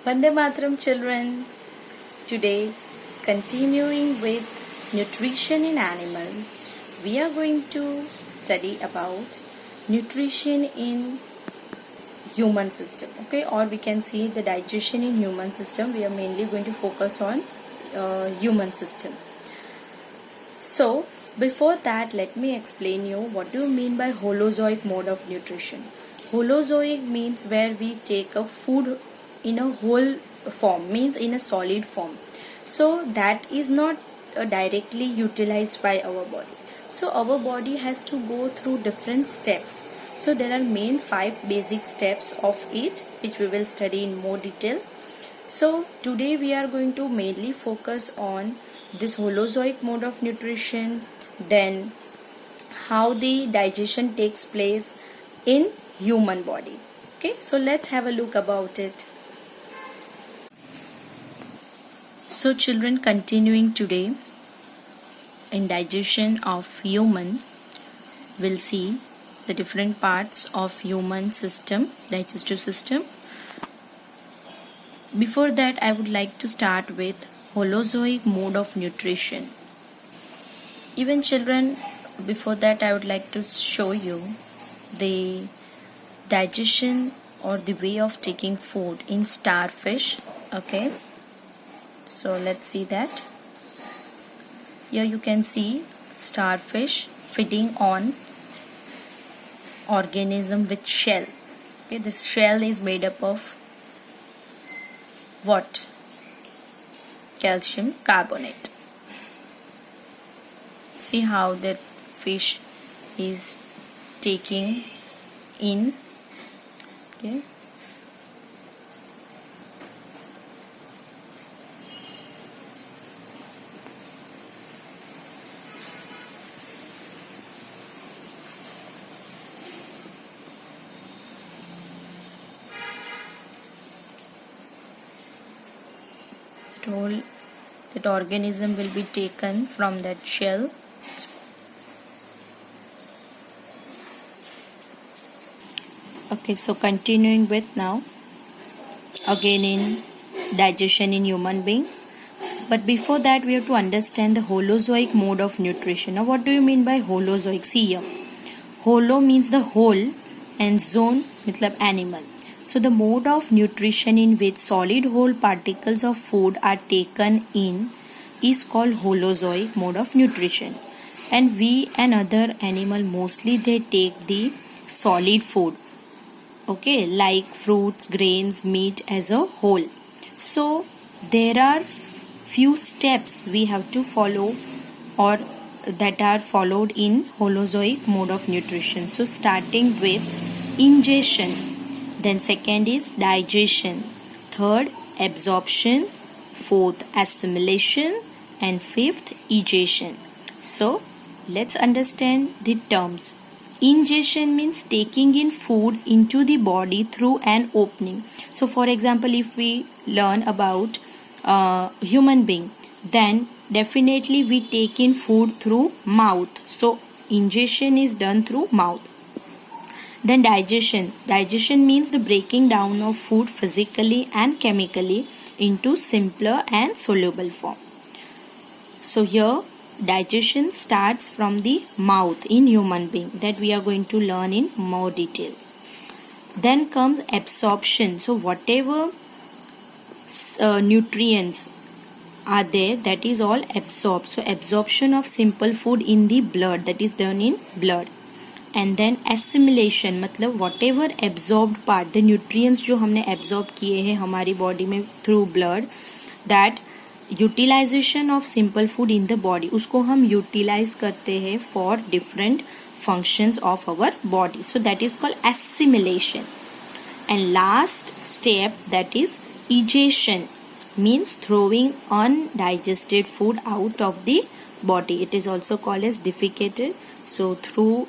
Vande Mataram children. Today, continuing with nutrition in animal, we are going to study about nutrition in human system. Okay, or we can see the digestion in human system. We are mainly going to focus on human system. So, before that, let me explain you what do you mean by holozoic mode of nutrition. Holozoic means where we take a food in a whole form, means in a solid form. So that is not directly utilized by our body. So our body has to go through different steps. So there are main 5 basic steps of it, which we will study in more detail. So today we are going to mainly focus on this holozoic mode of nutrition, then how the digestion takes place in human body. Okay, so let's have a look about it. So children, continuing today in digestion of human, we'll see the different parts of human system, digestive system. Before that, I would like to start with holozoic mode of nutrition. Even children, before that I would like to show you the digestion or the way of taking food in starfish. Okay, so let's see that. Here you can see starfish feeding on organism with shell. Okay, this shell is made up of what? Calcium carbonate. See how that fish is taking in. Okay. That organism will be taken from that shell. Okay, so continuing with now, again in digestion in human being. But before that, we have to understand the holozoic mode of nutrition. Now, what do you mean by holozoic? See here. Holo means the whole and zone means animal. So the mode of nutrition in which solid whole particles of food are taken in is called holozoic mode of nutrition. And we and other animal mostly they take the solid food. Okay, like fruits, grains, meat as a whole. So there are few steps we have to follow or that are followed in holozoic mode of nutrition. So starting with ingestion, then second is digestion, third absorption, fourth assimilation, and fifth egestion. So let's understand the terms. Ingestion means taking in food into the body through an opening. So for example, if we learn about human being, then definitely we take in food through mouth. So ingestion is done through mouth. Then digestion. Digestion means the breaking down of food physically and chemically into simpler and soluble form. So here digestion starts from the mouth in human being, that we are going to learn in more detail. Then comes absorption. So whatever nutrients are there, that is all absorbed. So absorption of simple food in the blood, that is done in blood. And then assimilation, मतलब whatever absorbed part, the nutrients जो हमने absorb किए हैं हमारी body में through blood, that utilization of simple food in the body, उसको हम utilize करते हैं for different functions of our body. So that is called assimilation. And last step, that is egestion, means throwing undigested food out of the body. It is also called as defecated. So through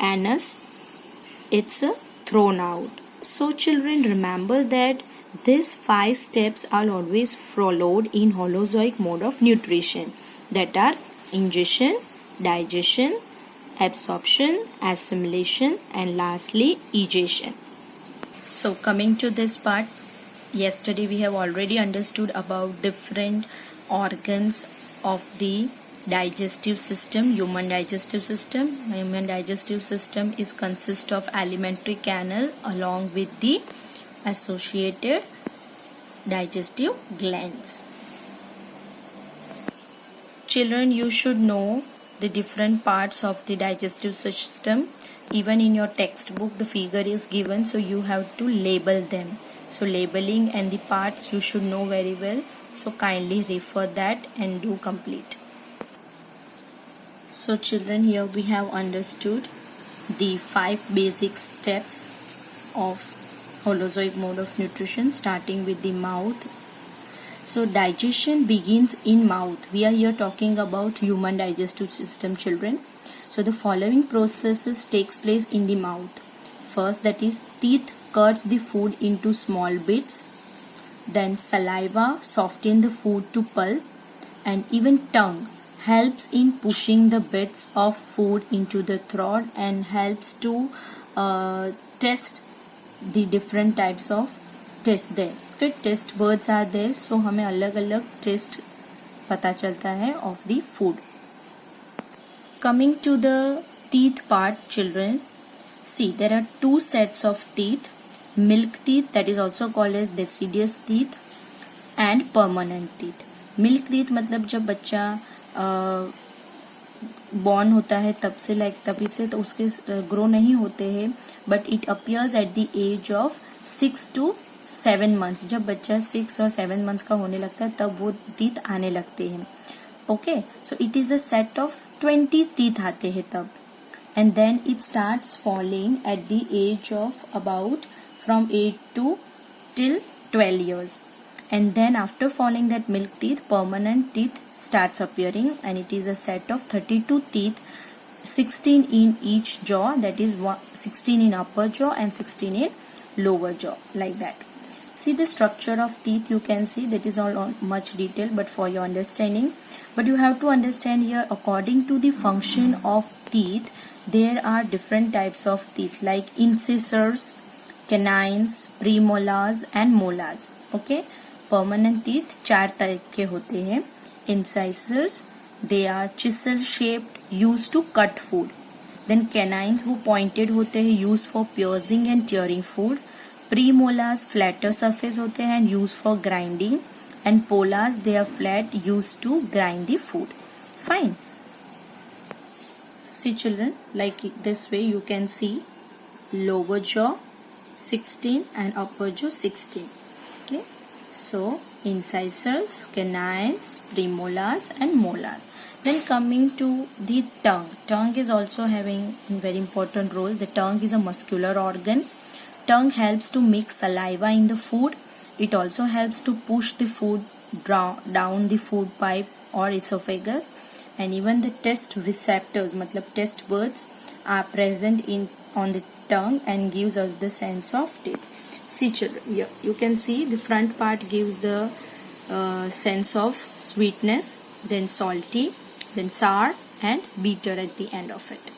anus, it's thrown out. So children, remember that these 5 steps are always followed in holozoic mode of nutrition, that are ingestion, digestion, absorption, assimilation, and lastly egestion. So coming to this part, yesterday we have already understood about different organs of the digestive system. Human digestive system is consist of alimentary canal along with the associated digestive glands. Children, you should know the different parts of the digestive system. Even in your textbook the figure is given, so you have to label them. So labeling and the parts you should know very well, so kindly refer that and do complete. So children, here we have understood the 5 basic steps of Holozoic mode of nutrition, starting with the mouth. So digestion begins in mouth. We are here talking about human digestive system, children. So the following processes takes place in the mouth. First, that is, teeth cuts the food into small bits. Then saliva softens the food to pulp, and even tongue helps in pushing the bits of food into the throat and helps to test the different types of test there. Okay, test words are there, so हमें अलग अलग test पता चलता है of the food. Coming to the teeth part, children, see there are 2 sets of teeth: milk teeth, that is also called as deciduous teeth, and permanent teeth. Milk teeth मतलब जब बच्चा born होता है तब से तभी से तो उसके ग्रो नहीं होते हैं, but it appears at the age of 6 to 7 months. जब बच्चा 6 और 7 months का होने लगता है तब वो टीथ आने लगते हैं. Okay, so it is a set of 20 teeth आते हैं तब, and then it starts falling at the age of about from 8 to till 12 years. And then after falling that milk teeth, permanent teeth starts appearing, and it is a set of 32 teeth, 16 in each jaw, that is 16 in upper jaw and 16 in lower jaw, like that. See the structure of teeth, you can see that is all much detail, but for your understanding. But you have to understand here, according to the function of teeth, there are different types of teeth like incisors, canines, premolars and molars. Okay, permanent teeth 4 type के होते हैं. Incisors, they are chisel shaped, used to cut food. Then canines, वो pointed होते हैं, used for piercing and tearing food. Premolars, flatter surface होते हैं, used for grinding. And polars, they are flat, used to grind the food. Fine. See children, like this way you can see lower jaw 16 and upper jaw 16. Okay, so incisors, canines, premolars and molar. Then coming to the tongue. Tongue is also having a very important role. The tongue is a muscular organ. Tongue helps to mix saliva in the food. It also helps to push the food down the food pipe or esophagus. And even the taste receptors, matlab taste buds, are present on the tongue and gives us the sense of taste. See children, here you can see the front part gives the sense of sweetness, then salty, then sour and bitter at the end of it.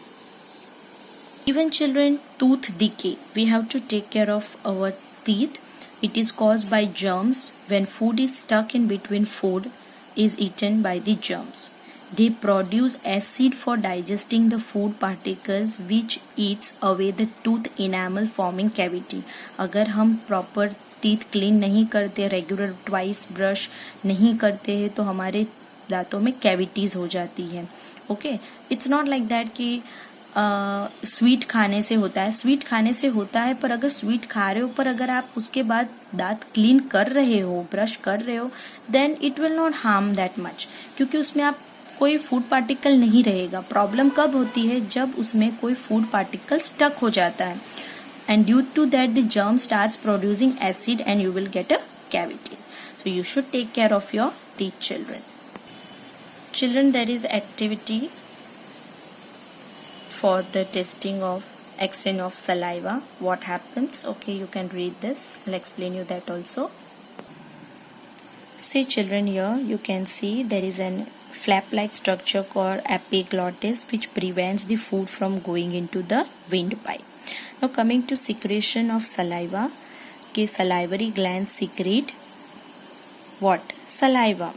Even children, tooth decay, we have to take care of our teeth. It is caused by germs. When food is stuck in between food is eaten by the germs. They produce acid for digesting the food particles which eats away the tooth enamel forming cavity. अगर हम proper teeth clean नहीं करते, regular twice brush नहीं करते हैं तो हमारे दांतों में cavities हो जाती है. Okay, it's not like that कि स्वीट खाने से होता है. स्वीट खाने से होता है, पर अगर स्वीट खा रहे हो पर अगर आप उसके बाद दांत क्लीन कर रहे हो, ब्रश कर रहे हो, then it will not harm that much, क्योंकि उसमें आप कोई फूड पार्टिकल नहीं रहेगा. प्रॉब्लम कब होती है? जब उसमें कोई फूड पार्टिकल स्टक हो जाता है, and due to that the germ starts producing acid and you will get a cavity. So you should take care of your teeth children. Children, there is activity for the testing of extent of saliva. What happens? Okay, you can read this. I'll explain you that also. See children, here you can see there is an flap-like structure called epiglottis which prevents the food from going into the windpipe. Now coming to secretion of saliva. आपके salivary glands secrete what? Saliva.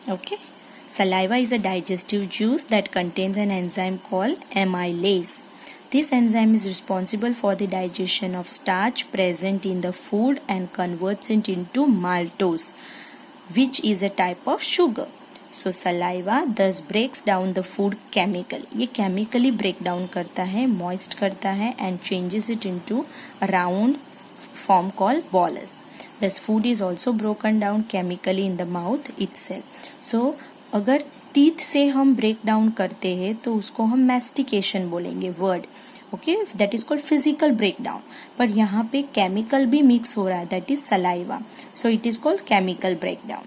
Okay. Saliva is a digestive juice that contains an enzyme called amylase. This enzyme is responsible for the digestion of starch present in the food and converts it into maltose, which is a type of sugar. So saliva thus breaks down the food chemically. ये chemically break down करता है, moist करता है and changes it into a round form called bolus. Thus food is also broken down chemically in the mouth itself. So अगर teeth से हम break down करते हैं तो उसको हम mastication बोलेंगे word. Okay that is called physical breakdown. पर यहाँ पे केमिकल भी मिक्स हो रहा है, that is saliva. So it is called chemical breakdown.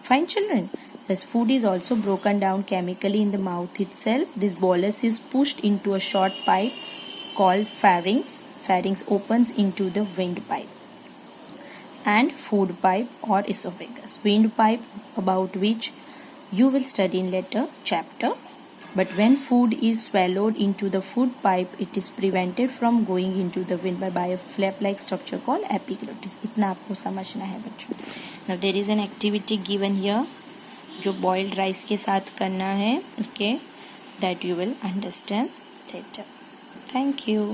Fine children. This food is also broken down chemically in the mouth itself. This bolus is pushed into a short pipe called pharynx. Pharynx opens into the windpipe and food pipe or esophagus. Windpipe, about which you will study in later chapter. But when food is swallowed into the food pipe, it is prevented from going into the windpipe by a flap-like structure called epiglottis. इतना आपको समझना है बच्चों. Now there is an activity given here, जो boiled rice के साथ करना है. Okay, that you will understand later. Thank you.